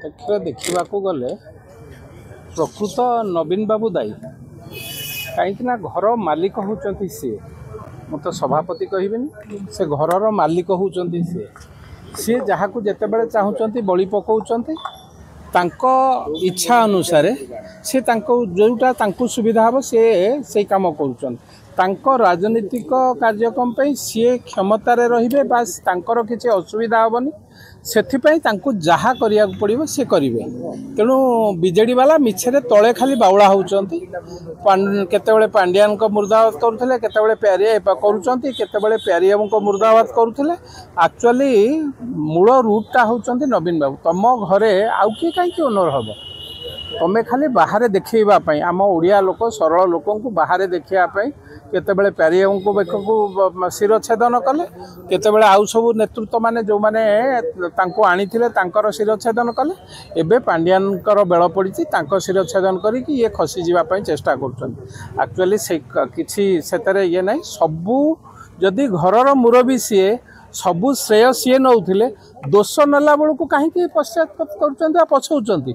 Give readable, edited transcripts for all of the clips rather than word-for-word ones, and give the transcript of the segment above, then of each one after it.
ଏଥିରେ ଦେଖିବାକୁ ଗଲେ ପ୍ରକୃତ ନବୀନ ବାବୁ ଦାୟୀ। କାହିଁକିନା ଘର ମାଲିକ ହେଉଛନ୍ତି ସିଏ, ମୁଁ ତ ସଭାପତି କହିବିନି, ସେ ଘରର ମାଲିକ ହେଉଛନ୍ତି ସିଏ ଯାହାକୁ ଯେତେବେଳେ ଚାହୁଁଛନ୍ତି ବଳି ପକାଉଛନ୍ତି। ତାଙ୍କ ଇଚ୍ଛା ଅନୁସାରେ ସେ ଯେଉଁଟା ତାଙ୍କୁ ସୁବିଧା ହେବ ସେଇ କାମ କରୁଛନ୍ତି। ତାଙ୍କ ରାଜନୈତିକ କାର୍ଯ୍ୟକ୍ରମ ପାଇଁ ସିଏ କ୍ଷମତାରେ ରହିବେ, ବାସ୍ ତାଙ୍କର କିଛି ଅସୁବିଧା ହେବନି, ସେଥିପାଇଁ ତାଙ୍କୁ ଯାହା କରିବାକୁ ପଡ଼ିବ ସେ କରିବେ। ତେଣୁ ବିଜେଡ଼ି ବାଲା ମିଛରେ ତଳେ ଖାଲି ବାଉଳା ହେଉଛନ୍ତି। କେତେବେଳେ ପାଣ୍ଡିଆନଙ୍କ ମୁର୍ଦାବାଦ କରୁଥିଲେ, କେତେବେଳେ ପ୍ୟାରିଆ କରୁଛନ୍ତି, କେତେବେଳେ ପ୍ୟାରିଆଙ୍କ ମୁର୍ଦାବାଦ କରୁଥିଲେ। ଆକ୍ଚୁଆଲି ମୂଳ ରୁଟ୍ଟା ହେଉଛନ୍ତି ନବୀନ ବାବୁ। ତମ ଘରେ ଆଉ କିଏ କାହିଁକି ଓନର ହେବ? ତମେ ଖାଲି ବାହାରେ ଦେଖେଇବା ପାଇଁ, ଆମ ଓଡ଼ିଆ ଲୋକ ସରଳ ଲୋକଙ୍କୁ ବାହାରେ ଦେଖେଇବା ପାଇଁ କେତେବେଳେ ପ୍ୟାରିଆଙ୍କୁ ବେକକୁ ଶିରଚ୍ଛେଦନ କଲେ, କେତେବେଳେ ଆଉ ସବୁ ନେତୃତ୍ୱ ମାନେ ଯେଉଁମାନେ ତାଙ୍କୁ ଆଣିଥିଲେ ତାଙ୍କର ଶିରଚ୍ଛେଦନ କଲେ। ଏବେ ପାଣ୍ଡିଆନଙ୍କର ବେଳ ପଡ଼ିଛି, ତାଙ୍କ ଶିରଚ୍ଛେଦନ କରିକି ଇଏ ଖସିଯିବା ପାଇଁ ଚେଷ୍ଟା କରୁଛନ୍ତି। ଆକ୍ଚୁଆଲି କିଛି ସେଥିରେ ଇଏ ନାହିଁ। ସବୁ ଯଦି ଘରର ମୁରବୀ ସିଏ, ସବୁ ଶ୍ରେୟ ସିଏ ନେଉଥିଲେ, ଦୋଷ ନେଲା ବେଳକୁ କାହିଁକି ପଶ୍ଚାତପଦ କରୁଛନ୍ତି ବା ପଛଉଛନ୍ତି?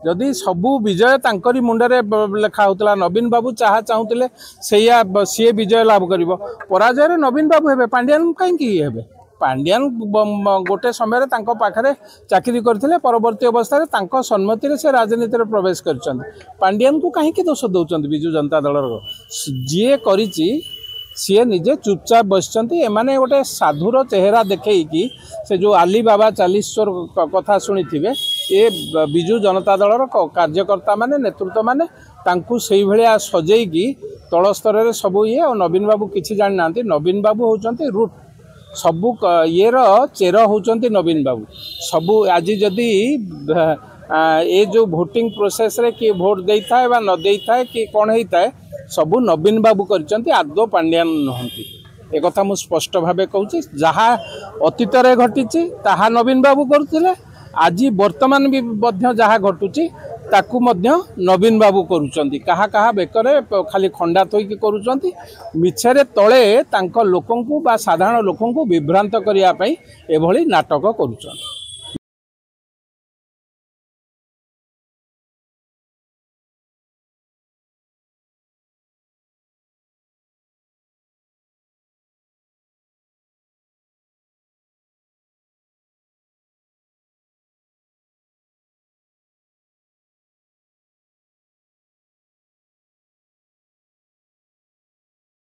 ଯଦି ସବୁ ବିଜୟ ତାଙ୍କରି ମୁଣ୍ଡରେ ଲେଖା ହେଉଥିଲା, ନବୀନ ବାବୁ ଯାହା ଚାହୁଁଥିଲେ ସେଇଆ ସିଏ ବିଜୟ ଲାଭ କରିବ, ପରାଜୟରେ ନବୀନ ବାବୁ ହେବେ, ପାଣ୍ଡିଆନ କାହିଁକି ହେବେ? ପାଣ୍ଡିଆନ ଗୋଟେ ସମୟରେ ତାଙ୍କ ପାଖରେ ଚାକିରି କରିଥିଲେ, ପରବର୍ତ୍ତୀ ଅବସ୍ଥାରେ ତାଙ୍କ ସମ୍ମତିରେ ସେ ରାଜନୀତିରେ ପ୍ରବେଶ କରିଛନ୍ତି। ପାଣ୍ଡିଆନକୁ କାହିଁକି ଦୋଷ ଦେଉଛନ୍ତି? ବିଜୁ ଜନତା ଦଳର ଯିଏ କରିଛି ସିଏ ନିଜେ ଚୁପଚାପ ବସିଛନ୍ତି। ଏମାନେ ଗୋଟେ ସାଧୁର ଚେହେରା ଦେଖେଇକି, ସେ ଯେଉଁ ଆଲିବାବା 40 ଚୋର କଥା ଶୁଣିଥିବେ, ଏ ବିଜୁ ଜନତା ଦଳର କାର୍ଯ୍ୟକର୍ତ୍ତା ମାନେ, ନେତୃତ୍ୱ ମାନେ ତାଙ୍କୁ ସେଇଭଳିଆ ସଜେଇକି ତଳ ସ୍ତରରେ ସବୁ ଇଏ। ଆଉ ନବୀନ ବାବୁ କିଛି ଜାଣିନାହାନ୍ତି। ନବୀନ ବାବୁ ହେଉଛନ୍ତି ରୁଟ୍, ସବୁ ଇଏର ଚେର ହେଉଛନ୍ତି ନବୀନ ବାବୁ। ସବୁ ଆଜି ଯଦି ଏ ଯେଉଁ ଭୋଟିଂ ପ୍ରୋସେସ୍ରେ କିଏ ଭୋଟ୍ ଦେଇଥାଏ ବା ନ ଦେଇଥାଏ କି କ'ଣ ହେଇଥାଏ, ସବୁ ନବୀନ ବାବୁ କରିଛନ୍ତି, ଆଦୌ ପାଣ୍ଡିଆନ ନୁହନ୍ତି। ଏକଥା ମୁଁ ସ୍ପଷ୍ଟ ଭାବେ କହୁଛି। ଯାହା ଅତୀତରେ ଘଟିଛି ତାହା ନବୀନ ବାବୁ କରୁଥିଲେ, ଆଜି ବର୍ତ୍ତମାନ ବି ମଧ୍ୟ ଯାହା ଘଟୁଛି ତାକୁ ମଧ୍ୟ ନବୀନ ବାବୁ କରୁଛନ୍ତି। କାହା ବେକରେ ଖାଲି ଖଣ୍ଡା ଥୋଇକି କରୁଛନ୍ତି। ମିଛରେ ତଳେ ତାଙ୍କ ଲୋକଙ୍କୁ ବା ସାଧାରଣ ଲୋକଙ୍କୁ ବିଭ୍ରାନ୍ତ କରିବା ପାଇଁ ଏଭଳି ନାଟକ କରୁଛନ୍ତି।